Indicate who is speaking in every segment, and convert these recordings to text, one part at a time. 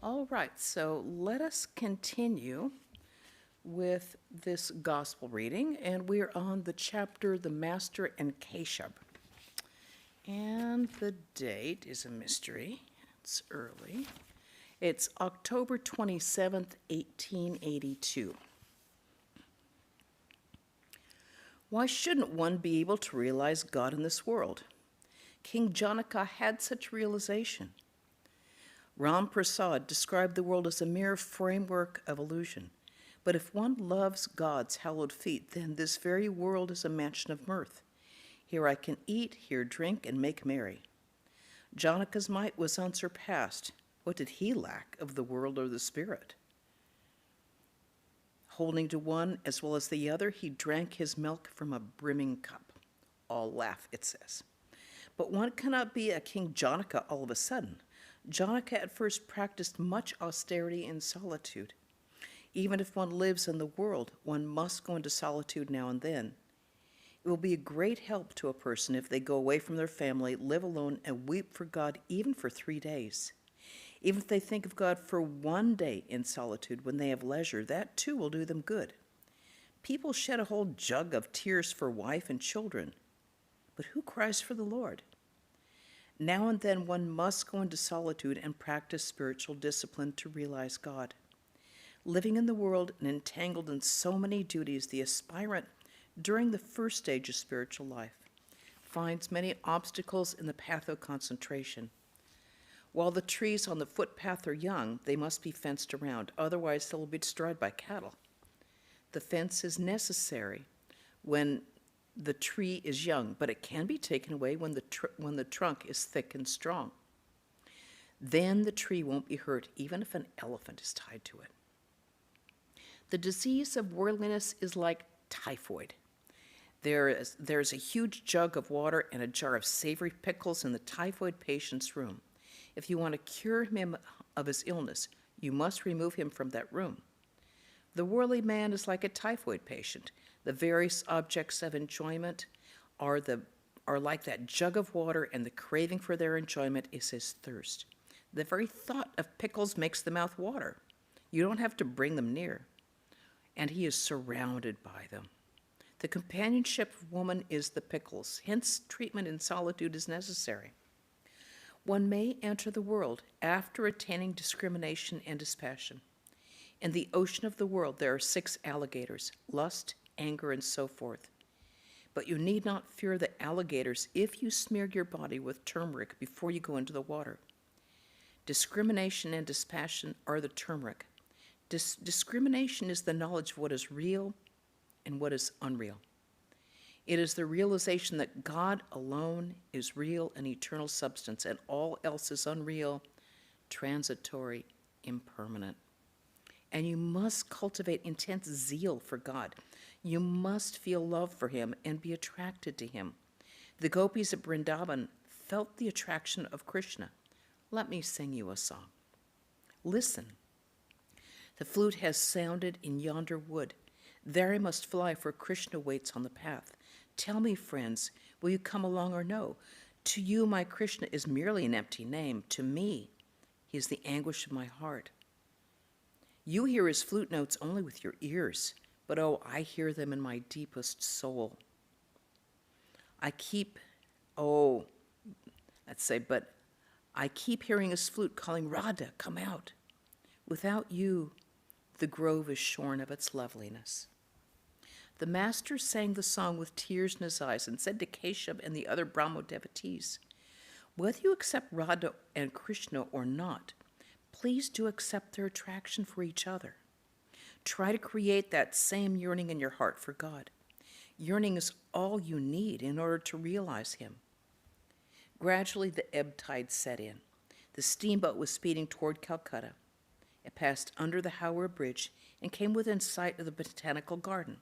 Speaker 1: All right, so let us continue with this gospel reading, and we're on the chapter The Master and Keshab. And the date is a mystery. It's early. It's October 27th, 1882. Why shouldn't one be able to realize God in this world? King Janaka had such realization. Ram Prasad described the world as a mere framework of illusion. But if one loves God's hallowed feet, then this very world is a mansion of mirth. Here I can eat, here drink, and make merry. Janaka's might was unsurpassed. What did he lack of the world or the spirit? Holding to one as well as the other, he drank his milk from a brimming cup. All laugh, it says. But one cannot be a King Janaka all of a sudden. Janaka at first practiced much austerity and solitude. Even if one lives in the world, one must go into solitude now and then. It will be a great help to a person if they go away from their family, live alone, and weep for God even for 3 days. Even if they think of God for 1 day in solitude when they have leisure, that too will do them good. People shed a whole jug of tears for wife and children, but who cries for the Lord? Now and then one must go into solitude and practice spiritual discipline to realize God. Living in the world and entangled in so many duties, the aspirant, during the first stage of spiritual life, finds many obstacles in the path of concentration. While the trees on the footpath are young, they must be fenced around, otherwise they will be destroyed by cattle. The fence is necessary when the tree is young, but it can be taken away when the trunk is thick and strong. Then the tree won't be hurt, even if an elephant is tied to it. The disease of worldliness is like typhoid. There's a huge jug of water and a jar of savory pickles in the typhoid patient's room. If you want to cure him of his illness, you must remove him from that room. The worldly man is like a typhoid patient. The various objects of enjoyment are like that jug of water, and the craving for their enjoyment is his thirst. The very thought of pickles makes the mouth water. You don't have to bring them near, and he is surrounded by them. The companionship of woman is the pickles, hence treatment in solitude is necessary. One may enter the world after attaining discrimination and dispassion. In the ocean of the world there are 6 alligators, lust, anger, and so forth. But you need not fear the alligators if you smear your body with turmeric before you go into the water. Discrimination and dispassion are the turmeric. Discrimination is the knowledge of what is real and what is unreal. It is the realization that God alone is real and eternal substance, and all else is unreal, transitory, impermanent. And you must cultivate intense zeal for God. You must feel love for him and be attracted to him. The gopis at Vrindavan felt the attraction of Krishna. Let me sing you a song. Listen. The flute has sounded in yonder wood. There I must fly, for Krishna waits on the path. Tell me, friends, will you come along or no? To you, my Krishna is merely an empty name. To me, he is the anguish of my heart. You hear his flute notes only with your ears, but oh, I hear them in my deepest soul. I keep hearing his flute calling, Radha, come out. Without you, the grove is shorn of its loveliness. The master sang the song with tears in his eyes and said to Keshab and the other Brahmo devotees, whether you accept Radha and Krishna or not, please do accept their attraction for each other. Try to create that same yearning in your heart for God. Yearning is all you need in order to realize him. Gradually, the ebb tide set in. The steamboat was speeding toward Calcutta. It passed under the Howrah Bridge and came within sight of the botanical garden.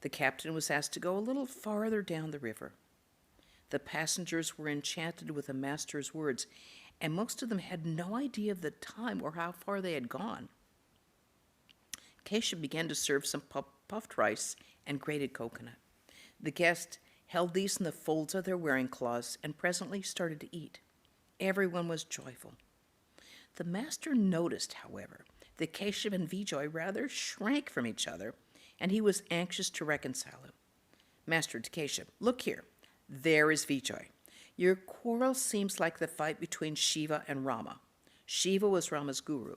Speaker 1: The captain was asked to go a little farther down the river. The passengers were enchanted with the master's words, and most of them had no idea of the time or how far they had gone. Keshav began to serve some puffed rice and grated coconut. The guest held these in the folds of their wearing cloths and presently started to eat. Everyone was joyful. The master noticed, however, that Keshav and Vijay rather shrank from each other, and he was anxious to reconcile them. Master to Keshav, look here. There is Vijay. Your quarrel seems like the fight between Shiva and Rama. Shiva was Rama's guru.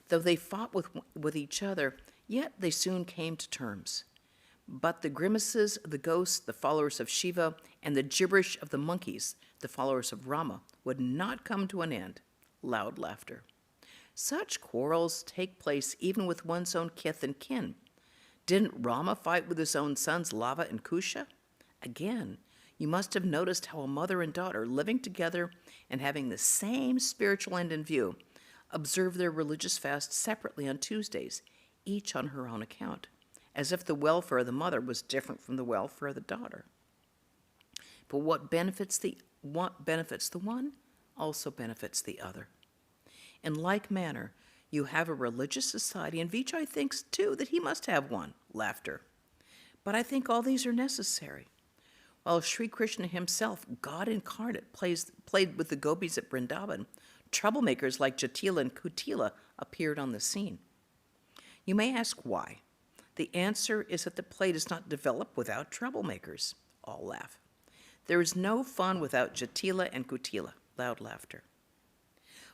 Speaker 1: Though they fought with each other, yet they soon came to terms. But the grimaces of the ghosts, the followers of Shiva, and the gibberish of the monkeys, the followers of Rama, would not come to an end. Loud laughter. Such quarrels take place even with one's own kith and kin. Didn't Rama fight with his own sons Lava and Kusha? Again, you must have noticed how a mother and daughter, living together and having the same spiritual end in view, observe their religious fast separately on Tuesdays, each on her own account, as if the welfare of the mother was different from the welfare of the daughter. But what benefits the one also benefits the other. In like manner, you have a religious society, and Vijay thinks, too, that he must have one, laughter. But I think all these are necessary. While Sri Krishna himself, God incarnate, played with the gopis at Vrindavan, troublemakers like Jatila and Kutila appeared on the scene. You may ask why. The answer is that the play does not develop without troublemakers. All laugh. There is no fun without Jatila and Kutila. Loud laughter.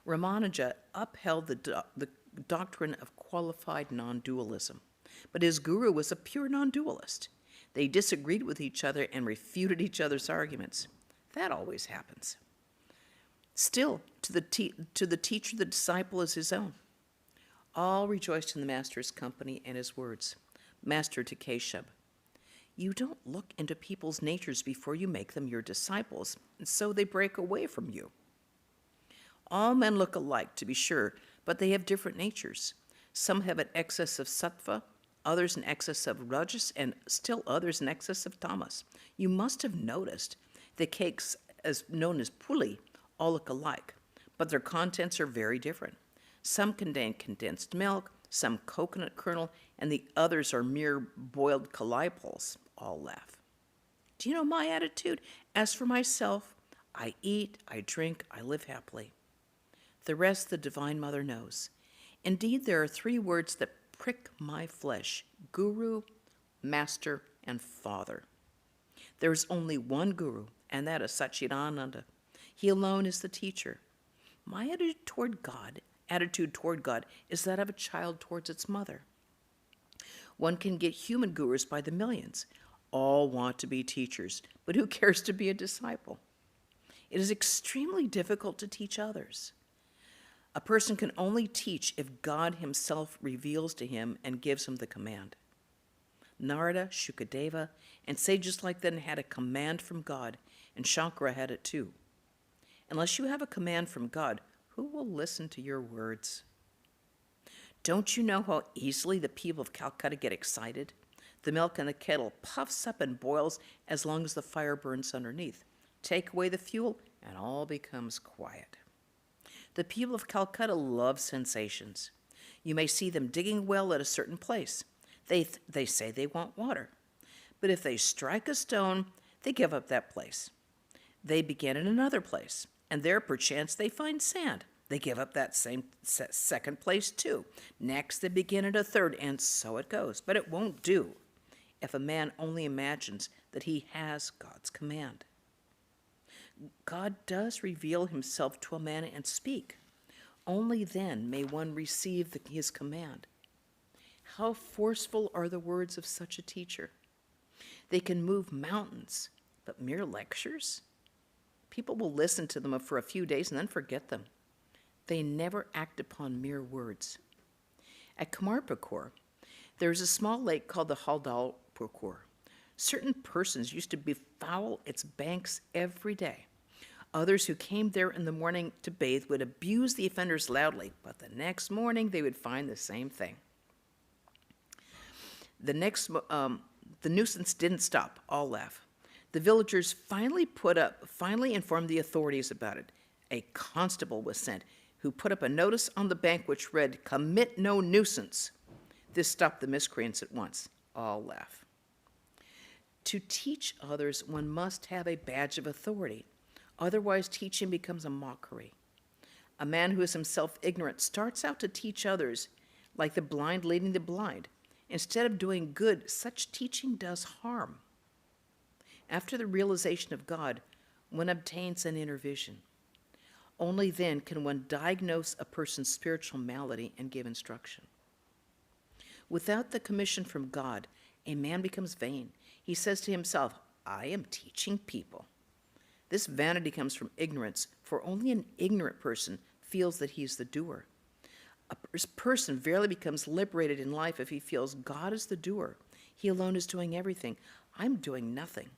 Speaker 1: Ramanuja upheld the doctrine of qualified non-dualism, but his guru was a pure non-dualist. They disagreed with each other and refuted each other's arguments. That always happens. Still, to the teacher, the disciple is his own. All rejoiced in the master's company and his words. Master to Keshav, you don't look into people's natures before you make them your disciples, and so they break away from you. All men look alike, to be sure, but they have different natures. Some have an excess of sattva, others an excess of rajas, and still others an excess of tamas. You must have noticed the cakes, as known as puli, all look alike, but their contents are very different. Some contain condensed milk, some coconut kernel, and the others are mere boiled kalai. All laugh. Do you know my attitude? As for myself, I eat, I drink, I live happily. The rest the Divine Mother knows. Indeed, there are 3 words that prick my flesh: Guru, Master, and Father. There is only one Guru, and that is Satchidananda. He alone is the teacher. My attitude toward God is that of a child towards its mother. One can get human gurus by the millions. All want to be teachers, but who cares to be a disciple? It is extremely difficult to teach others. A person can only teach if God himself reveals to him and gives him the command. Narada, Shukadeva, and sages like them had a command from God, and Shankara had it too. Unless you have a command from God, who will listen to your words? Don't you know how easily the people of Calcutta get excited? The milk in the kettle puffs up and boils as long as the fire burns underneath. Take away the fuel, and all becomes quiet. The people of Calcutta love sensations. You may see them digging a well at a certain place. They say they want water. But if they strike a stone, they give up that place. They begin in another place, and there perchance they find sand. They give up that same second place too. Next they begin at a third, and so it goes. But it won't do if a man only imagines that he has God's command. God does reveal himself to a man and speak. Only then may one receive his command. How forceful are the words of such a teacher? They can move mountains, but mere lectures? People will listen to them for a few days and then forget them. They never act upon mere words. At Kamarpukur, there is a small lake called the Haldalpukur. Certain persons used to befoul its banks every day. Others who came there in the morning to bathe would abuse the offenders loudly, but the next morning they would find the same thing. The nuisance didn't stop. All laugh. The villagers finally informed the authorities about it. A constable was sent, who put up a notice on the bank which read, "Commit no nuisance." This stopped the miscreants at once. All laugh. To teach others, one must have a badge of authority. Otherwise, teaching becomes a mockery. A man who is himself ignorant starts out to teach others, like the blind leading the blind. Instead of doing good, such teaching does harm. After the realization of God, one obtains an inner vision. Only then can one diagnose a person's spiritual malady and give instruction. Without the commission from God, a man becomes vain. He says to himself, I am teaching people. This vanity comes from ignorance, for only an ignorant person feels that he is the doer. A person verily becomes liberated in life if he feels God is the doer. He alone is doing everything. I'm doing nothing.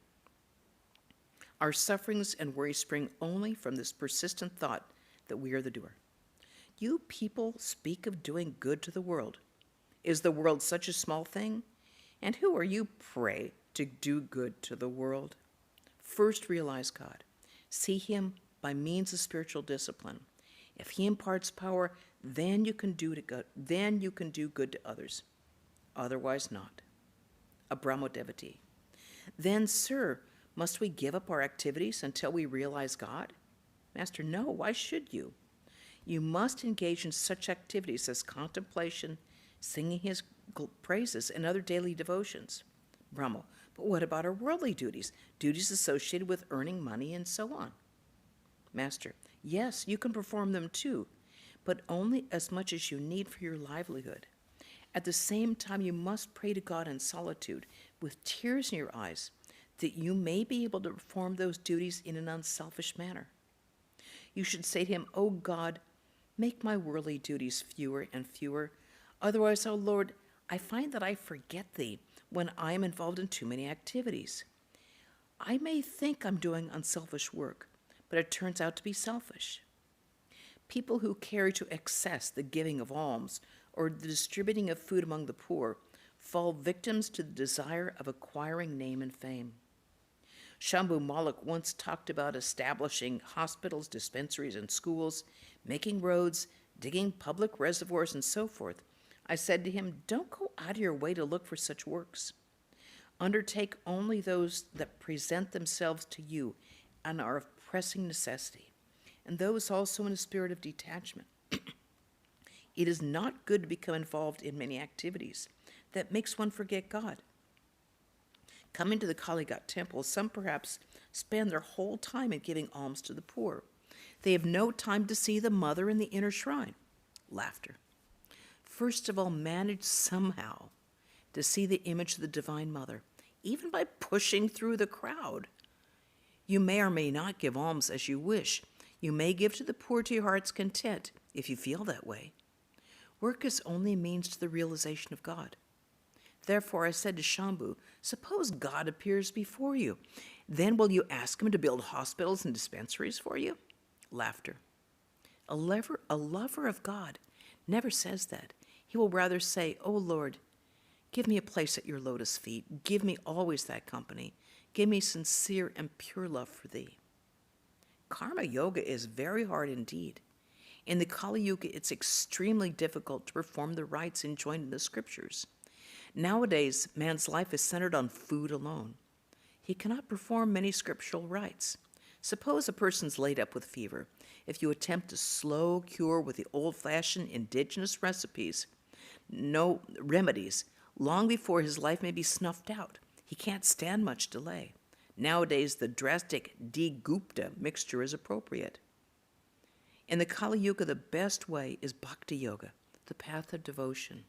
Speaker 1: Our sufferings and worry spring only from this persistent thought that we are the doer. You people speak of doing good to the world. Is the world such a small thing? And who are you, pray, to do good to the world? First realize God. See him by means of spiritual discipline. If he imparts power, then you can do good to others. Otherwise not. A Brahma devotee. Then, sir, must we give up our activities until we realize God? Master, no, why should you? You must engage in such activities as contemplation, singing his praises, and other daily devotions. Brahma, but what about our worldly duties, duties associated with earning money and so on? Master, yes, you can perform them too, but only as much as you need for your livelihood. At the same time, you must pray to God in solitude, with tears in your eyes, that you may be able to perform those duties in an unselfish manner. You should say to him, O God, make my worldly duties fewer and fewer. Otherwise, O Lord, I find that I forget thee when I am involved in too many activities. I may think I'm doing unselfish work, but it turns out to be selfish. People who carry to excess the giving of alms or the distributing of food among the poor fall victims to the desire of acquiring name and fame. Shambhu Malik once talked about establishing hospitals, dispensaries, and schools, making roads, digging public reservoirs, and so forth. I said to him, don't go out of your way to look for such works. Undertake only those that present themselves to you and are of pressing necessity, and those also in a spirit of detachment. It is not good to become involved in many activities that makes one forget God. Coming to the Kali Ghat temple, some perhaps spend their whole time in giving alms to the poor. They have no time to see the mother in the inner shrine. Laughter. First of all, manage somehow to see the image of the Divine Mother, even by pushing through the crowd. You may or may not give alms as you wish. You may give to the poor to your heart's content, if you feel that way. Work is only a means to the realization of God. Therefore, I said to Shambhu, suppose God appears before you. Then will you ask him to build hospitals and dispensaries for you? Laughter. A lover of God never says that. He will rather say, O Lord, give me a place at your lotus feet. Give me always that company. Give me sincere and pure love for thee. Karma yoga is very hard indeed. In the Kali Yuga, it's extremely difficult to perform the rites enjoined in the scriptures. Nowadays, man's life is centered on food alone. He cannot perform many scriptural rites. Suppose a person's laid up with fever. If you attempt a slow cure with the old-fashioned indigenous recipes, no remedies, long before his life may be snuffed out. He can't stand much delay. Nowadays, the drastic de-gupta mixture is appropriate. In the Kali Yuga, the best way is bhakti yoga, the path of devotion,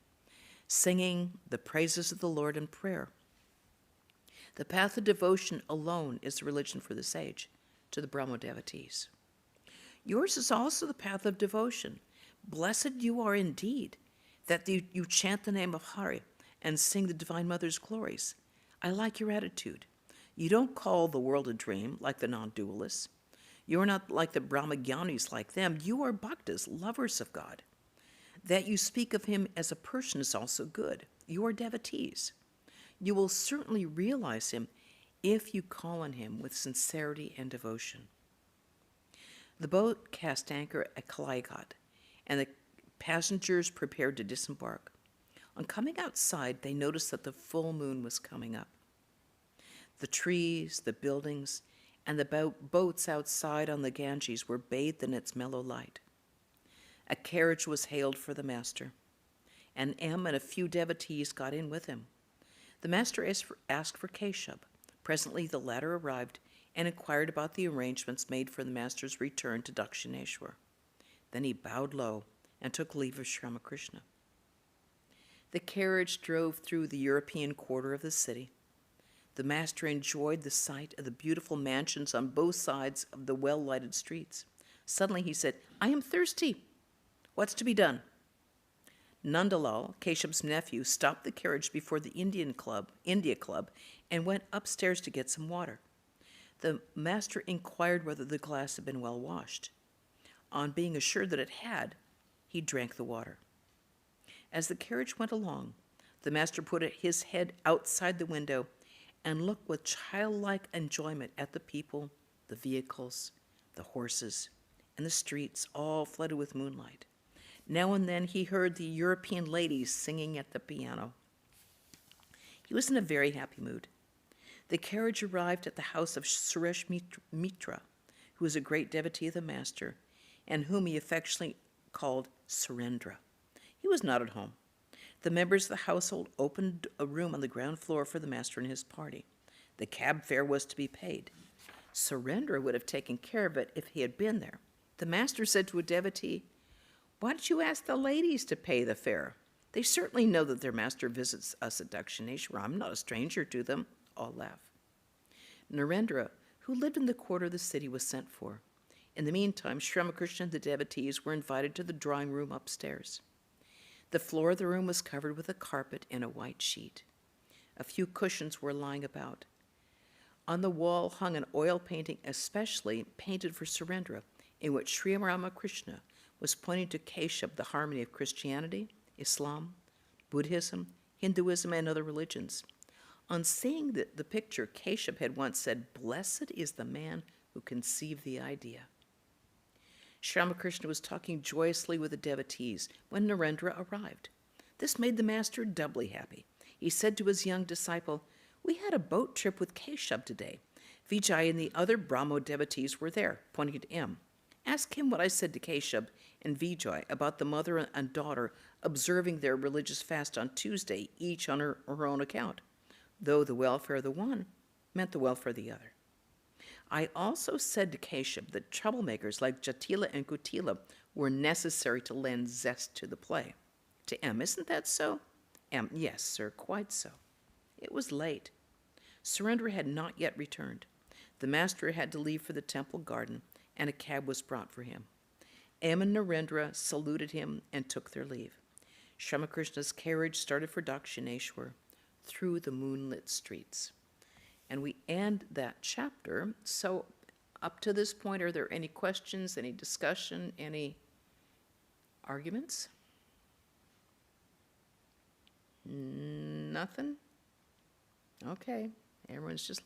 Speaker 1: singing the praises of the Lord in prayer. The path of devotion alone is the religion for this age, to the Brahma devotees. Yours is also the path of devotion. Blessed you are indeed, that you chant the name of Hari and sing the Divine Mother's glories. I like your attitude. You don't call the world a dream like the non-dualists. You are not like the Brahmagyanis like them. You are bhaktas, lovers of God. That you speak of him as a person is also good. You are devotees. You will certainly realize him if you call on him with sincerity and devotion. The boat cast anchor at Kali Ghat, and the passengers prepared to disembark. On coming outside, they noticed that the full moon was coming up. The trees, the buildings, and the boats outside on the Ganges were bathed in its mellow light. A carriage was hailed for the master, and M and a few devotees got in with him. The master asked for Keshab. Presently the latter arrived and inquired about the arrangements made for the master's return to Dakshineshwar. Then he bowed low and took leave of Sri Ramakrishna. The carriage drove through the European quarter of the city. The master enjoyed the sight of the beautiful mansions on both sides of the well-lighted streets. Suddenly he said, "I am thirsty. What's to be done?" Nandalal, Keshab's nephew, stopped the carriage before the India Club, and went upstairs to get some water. The master inquired whether the glass had been well washed. On being assured that it had, he drank the water. As the carriage went along, the master put his head outside the window and looked with childlike enjoyment at the people, the vehicles, the horses, and the streets, all flooded with moonlight. Now and then he heard the European ladies singing at the piano. He was in a very happy mood. The carriage arrived at the house of Suresh Mitra, who was a great devotee of the master, and whom he affectionately called Surendra. He was not at home. The members of the household opened a room on the ground floor for the master and his party. The cab fare was to be paid. Surendra would have taken care of it if he had been there. The master said to a devotee, "Why don't you ask the ladies to pay the fare? They certainly know that their master visits us at Dakshineshwar. I'm not a stranger to them." All laugh. Narendra, who lived in the quarter of the city, was sent for. In the meantime, Sri Ramakrishna and the devotees were invited to the drawing room upstairs. The floor of the room was covered with a carpet and a white sheet. A few cushions were lying about. On the wall hung an oil painting especially painted for Surendra, in which Sri Ramakrishna was pointing to Keshab the harmony of Christianity, Islam, Buddhism, Hinduism, and other religions. On seeing the picture, Keshab had once said, "Blessed is the man who conceived the idea." Sri Ramakrishna was talking joyously with the devotees when Narendra arrived. This made the master doubly happy. He said to his young disciple, "We had a boat trip with Keshab today. Vijay and the other Brahmo devotees were there," pointing to M. "Ask him what I said to Keshab and Vijay about the mother and daughter observing their religious fast on Tuesday, each on her own account, though the welfare of the one meant the welfare of the other. I also said to Keshab that troublemakers like Jatila and Kutila were necessary to lend zest to the play." To M, "Isn't that so?" M, "Yes, sir, quite so." It was late. Surendra had not yet returned. The master had to leave for the temple garden, and a cab was brought for him. M and Narendra saluted him and took their leave. Sri Ramakrishna's carriage started for Dakshineshwar through the moonlit streets. And we end that chapter. So up to this point, are there any questions, any discussion, any arguments? Nothing? Okay. Everyone's just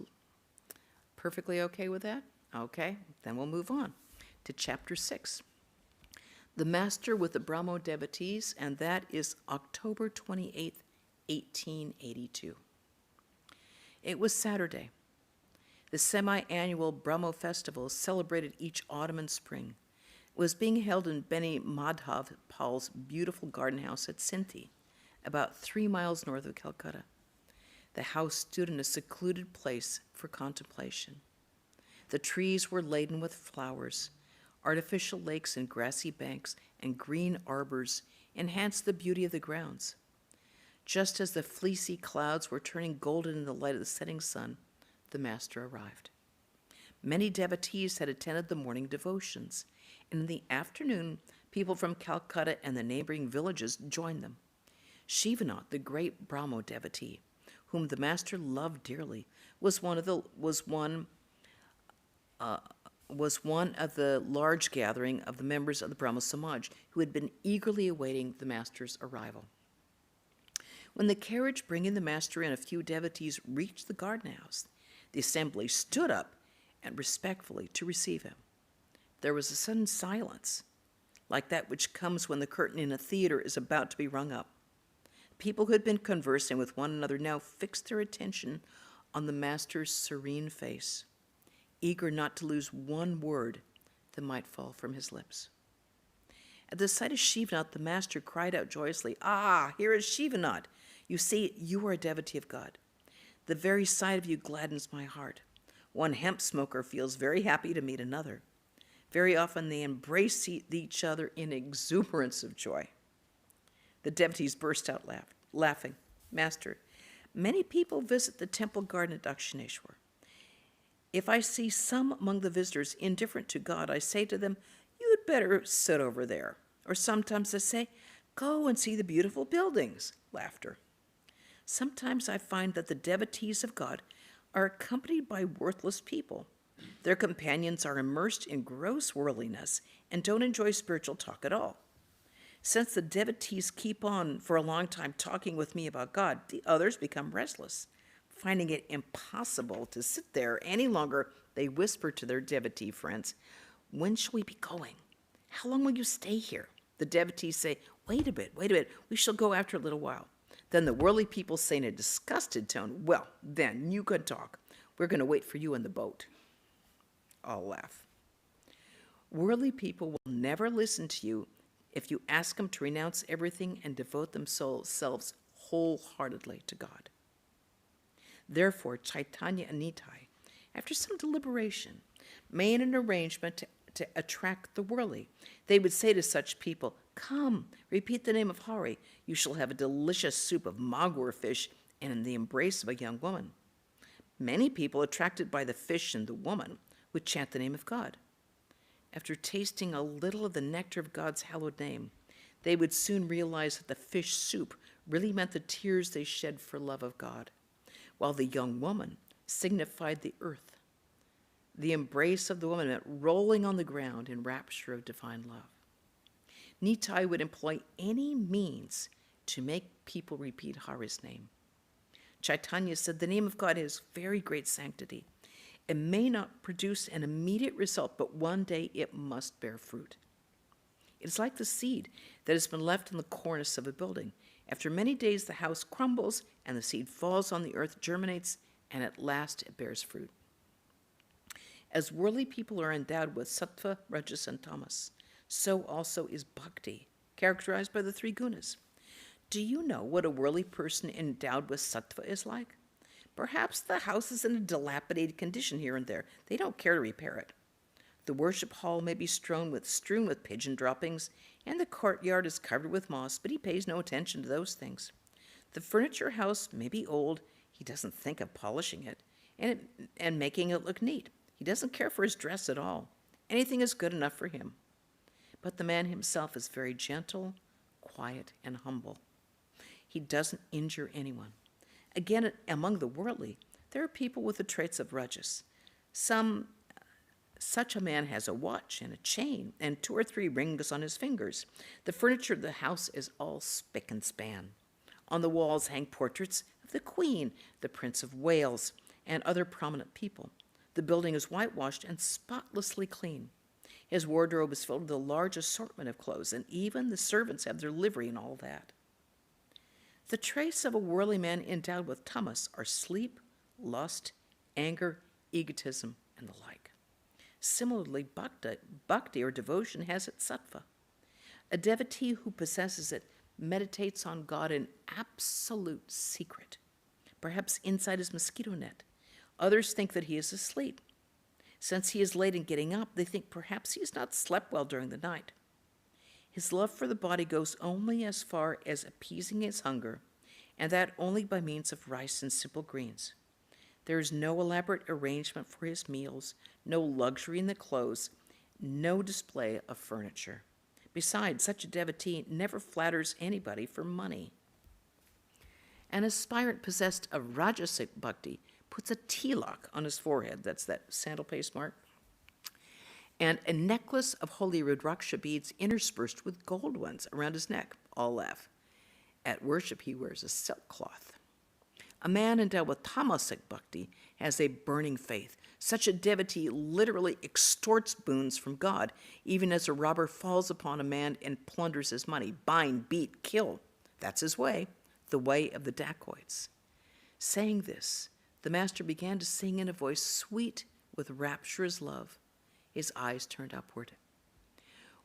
Speaker 1: perfectly okay with that? Okay. Then we'll move on to chapter 6. The Master with the Brahmo devotees, and that is October 28th, 1882. It was Saturday. The semi-annual Brahmo festival celebrated each autumn and spring. It was being held in Beni Madhav Pal's beautiful garden house at Sinti, about 3 miles north of Calcutta. The house stood in a secluded place for contemplation. The trees were laden with flowers. Artificial lakes and grassy banks and green arbors enhanced the beauty of the grounds. Just as the fleecy clouds were turning golden in the light of the setting sun, the master arrived. Many devotees had attended the morning devotions, and in the afternoon, people from Calcutta and the neighboring villages joined them. Shivanath, the great Brahmo devotee, whom the master loved dearly, was one of the large gathering of the members of the Brahmo Samaj who had been eagerly awaiting the master's arrival. When the carriage bringing the master and a few devotees reached the garden house, the assembly stood up and respectfully to receive him. There was a sudden silence, like that which comes when the curtain in a theater is about to be rung up. People who had been conversing with one another now fixed their attention on the master's serene face, eager not to lose one word that might fall from his lips. At the sight of Shivanath, the master cried out joyously, "Ah, here is Shivanath! You see, you are a devotee of God. The very sight of you gladdens my heart. One hemp smoker feels very happy to meet another. Very often they embrace each other in exuberance of joy." The devotees burst out laughing. "Master, many people visit the temple garden at Dakshineshwar. If I see some among the visitors indifferent to God, I say to them, 'You'd better sit over there.' Or sometimes I say, 'Go and see the beautiful buildings.'" Laughter. "Sometimes I find that the devotees of God are accompanied by worthless people. Their companions are immersed in gross worldliness and don't enjoy spiritual talk at all. Since the devotees keep on for a long time talking with me about God, the others become restless. Finding it impossible to sit there any longer, they whisper to their devotee friends, 'When shall we be going? How long will you stay here?' The devotees say, 'Wait a bit, we shall go after a little while.' Then the worldly people say in a disgusted tone, 'Well, then, you can talk. We're going to wait for you in the boat.'" All laugh. Worldly people will never listen to you if you ask them to renounce everything and devote themselves wholeheartedly to God. Therefore, Chaitanya Anita, after some deliberation, made an arrangement to attract the worldly. They would say to such people, "Come, repeat the name of Hari. You shall have a delicious soup of magur fish and in the embrace of a young woman." Many people, attracted by the fish and the woman, would chant the name of God. After tasting a little of the nectar of God's hallowed name, they would soon realize that the fish soup really meant the tears they shed for love of God, while the young woman signified the earth. The embrace of the woman meant rolling on the ground in rapture of divine love. Nitai would employ any means to make people repeat Hari's name. Chaitanya said the name of God has very great sanctity. It may not produce an immediate result, but one day it must bear fruit. It is like the seed that has been left in the cornice of a building. After many days, the house crumbles, and the seed falls on the earth, germinates, and at last it bears fruit. As worldly people are endowed with sattva, rajas, and tamas, so also is bhakti, characterized by the three gunas. Do you know what a worldly person endowed with sattva is like? Perhaps the house is in a dilapidated condition here and there. They don't care to repair it. The worship hall may be strewn with pigeon droppings, and the courtyard is covered with moss, but he pays no attention to those things. The furniture house may be old. He doesn't think of polishing it and making it look neat. He doesn't care for his dress at all. Anything is good enough for him. But the man himself is very gentle, quiet, and humble. He doesn't injure anyone. Again, among the worldly, there are people with the traits of rajas. Such a man has a watch and a chain and 2 or 3 rings on his fingers. The furniture of the house is all spick and span. On the walls hang portraits of the Queen, the Prince of Wales, and other prominent people. The building is whitewashed and spotlessly clean. His wardrobe is filled with a large assortment of clothes, and even the servants have their livery and all that. The traits of a worldly man endowed with tamas are sleep, lust, anger, egotism, and the like. Similarly, bhakti or devotion has its sattva. A devotee who possesses it meditates on God in absolute secret, perhaps inside his mosquito net. Others think that he is asleep. Since he is late in getting up, they think perhaps he has not slept well during the night. His love for the body goes only as far as appeasing his hunger, and that only by means of rice and simple greens. There is no elaborate arrangement for his meals, no luxury in the clothes, no display of furniture. Besides, such a devotee never flatters anybody for money. An aspirant possessed of rajasic bhakti puts a tilak on his forehead, that's that sandal paste mark, and a necklace of holy rudraksha beads interspersed with gold ones around his neck. All laugh. At worship, he wears a silk cloth. A man endowed with tamasic bhakti has a burning faith. Such a devotee literally extorts boons from God, even as a robber falls upon a man and plunders his money. Bind, beat, kill. That's his way, the way of the dacoits. Saying this, the master began to sing in a voice sweet with rapturous love. His eyes turned upward.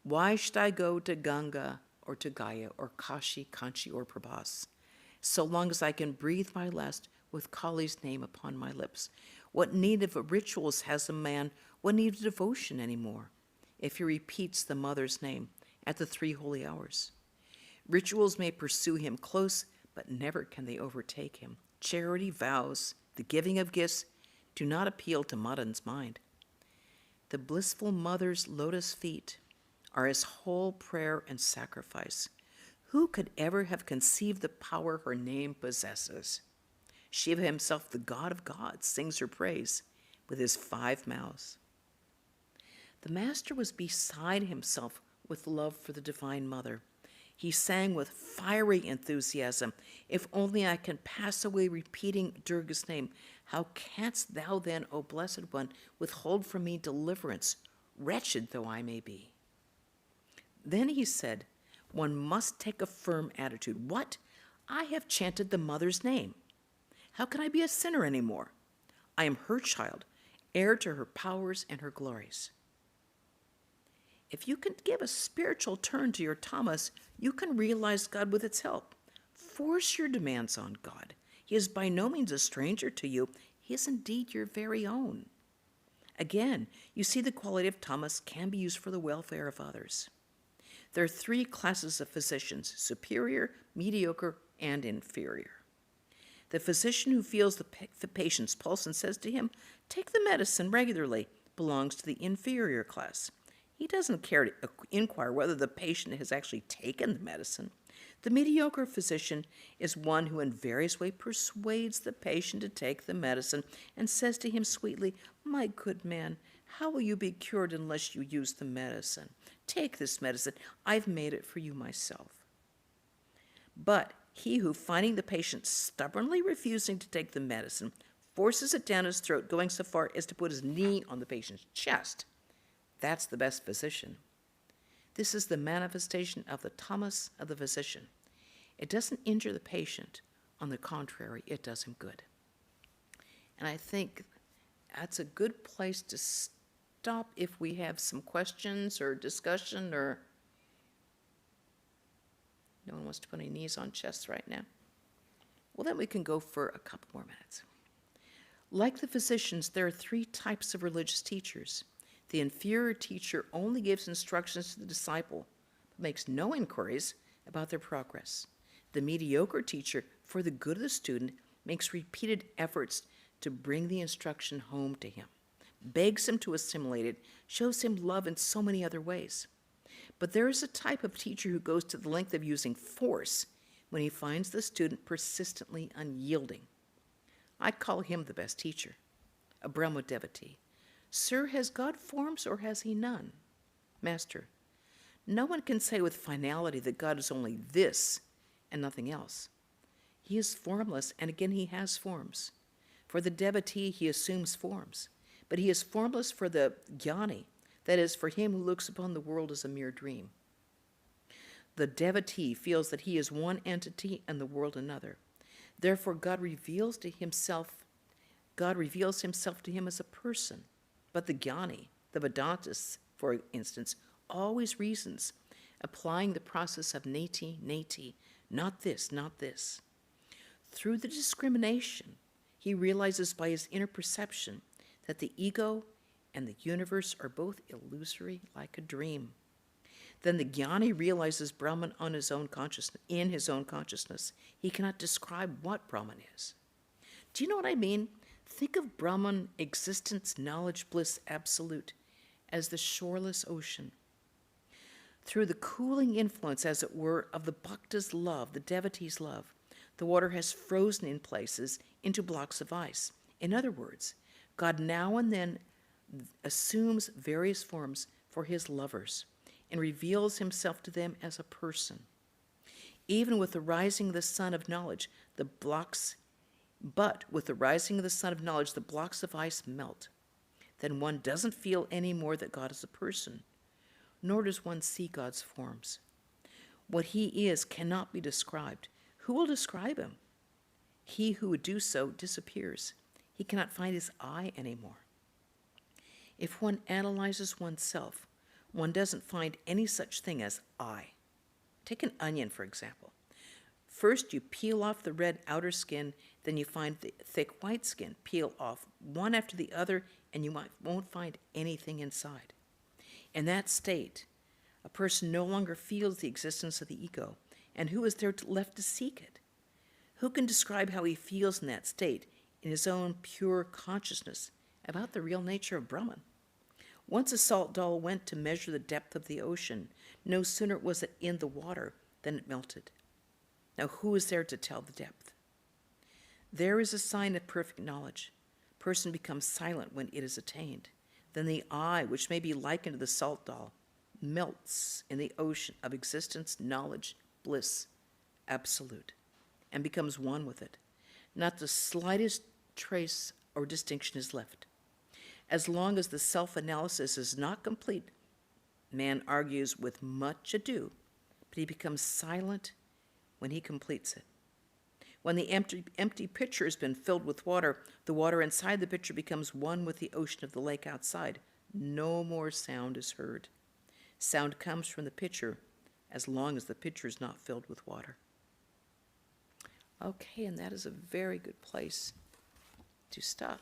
Speaker 1: Why should I go to Ganga or to Gaya or Kashi, Kanchi, or Prabhas, so long as I can breathe my last with Kali's name upon my lips? What need of rituals has a man? What need of devotion anymore, if he repeats the mother's name at the 3 holy hours? Rituals may pursue him close, but never can they overtake him. Charity, vows, the giving of gifts do not appeal to Madan's mind. The blissful mother's lotus feet are his whole prayer and sacrifice. Who could ever have conceived the power her name possesses? Shiva himself, the god of gods, sings her praise with his 5 mouths. The master was beside himself with love for the Divine Mother. He sang with fiery enthusiasm, "If only I can pass away repeating Durga's name, how canst thou then, O Blessed One, withhold from me deliverance, wretched though I may be?" Then he said, "One must take a firm attitude. What? I have chanted the Mother's name. How can I be a sinner anymore? I am her child, heir to her powers and her glories." If you can give a spiritual turn to your tamas, you can realize God with its help. Force your demands on God. He is by no means a stranger to you. He is indeed your very own. Again, you see the quality of tamas can be used for the welfare of others. There are 3 classes of physicians: superior, mediocre, and inferior. The physician who feels the patient's pulse and says to him, "Take the medicine regularly," belongs to the inferior class. He doesn't care to inquire whether the patient has actually taken the medicine. The mediocre physician is one who in various ways persuades the patient to take the medicine and says to him sweetly, "My good man, how will you be cured unless you use the medicine? Take this medicine. I've made it for you myself." But he who, finding the patient stubbornly refusing to take the medicine, forces it down his throat, going so far as to put his knee on the patient's chest, that's the best physician. This is the manifestation of the tamas of the physician. It doesn't injure the patient. On the contrary, it does him good. And I think that's a good place to stop if we have some questions or discussion, or no one wants to put any knees on chests right now. Well, then we can go for a couple more minutes. Like the physicians, there are 3 types of religious teachers. The inferior teacher only gives instructions to the disciple, but makes no inquiries about their progress. The mediocre teacher, for the good of the student, makes repeated efforts to bring the instruction home to him, begs him to assimilate it, shows him love in so many other ways. But there is a type of teacher who goes to the length of using force when he finds the student persistently unyielding. I call him the best teacher, a Brahma devotee. "Sir, has God forms or has he none?" Master, no one can say with finality that God is only this and nothing else. He is formless, and again he has forms. For the devotee, he assumes forms, but he is formless for the jnani, that is, for him who looks upon the world as a mere dream. The devotee feels that he is one entity and the world another. Therefore, God reveals himself to him as a person. But the jnani, the Vedantists, for instance, always reasons, applying the process of neti, not this, not this. Through the discrimination, he realizes by his inner perception that the ego and the universe are both illusory like a dream. Then the jnani realizes Brahman in his own consciousness. He cannot describe what Brahman is. Do you know what I mean? Think of Brahman, existence, knowledge, bliss, absolute, as the shoreless ocean. Through the cooling influence, as it were, of the bhakta's love, the devotee's love, the water has frozen in places into blocks of ice. In other words, God now and then assumes various forms for his lovers and reveals himself to them as a person. Even with the rising of the sun of knowledge, the blocks of ice melt. Then one doesn't feel any more that God is a person, nor does one see God's forms. What he is cannot be described. Who will describe him? He who would do so disappears. He cannot find his eye anymore. If one analyzes oneself, one doesn't find any such thing as I. Take an onion, for example. First, you peel off the red outer skin, then you find the thick white skin. Peel off one after the other, and you won't find anything inside. In that state, a person no longer feels the existence of the ego, and who is there left to seek it? Who can describe how he feels in that state, in his own pure consciousness, about the real nature of Brahman? Once a salt doll went to measure the depth of the ocean, no sooner was it in the water than it melted. Now, who is there to tell the depth? There is a sign of perfect knowledge. A person becomes silent when it is attained. Then the I, which may be likened to the salt doll, melts in the ocean of existence, knowledge, bliss, absolute, and becomes one with it. Not the slightest trace or distinction is left. As long as the self-analysis is not complete, man argues with much ado, but he becomes silent when he completes it. When the empty pitcher has been filled with water, the water inside the pitcher becomes one with the ocean of the lake outside. No more sound is heard. Sound comes from the pitcher as long as the pitcher is not filled with water. Okay, and that is a very good place to stop.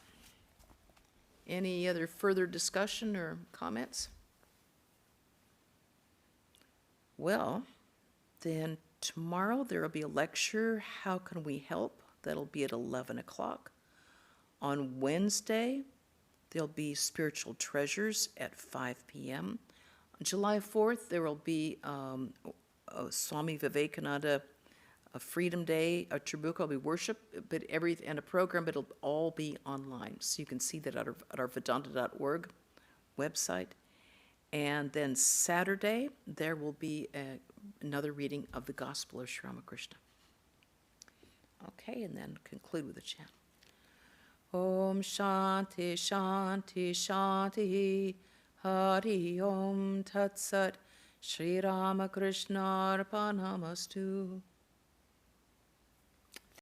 Speaker 1: Any other further discussion or comments? Well, then tomorrow there will be a lecture, How Can We Help? That'll be at 11 o'clock. On Wednesday, there'll be Spiritual Treasures at 5 p.m. On July 4th, there will be Swami Vivekananda, a Freedom Day, a Trabuco will be worship, and a program, but it'll all be online. So you can see that at our Vedanta.org website. And then Saturday, there will be another reading of the Gospel of Sri Ramakrishna. Okay, and then conclude with a chant. Om Shanti Shanti Shanti Hari Om Tat Sat Sri Ramakrishna Arpanamastu.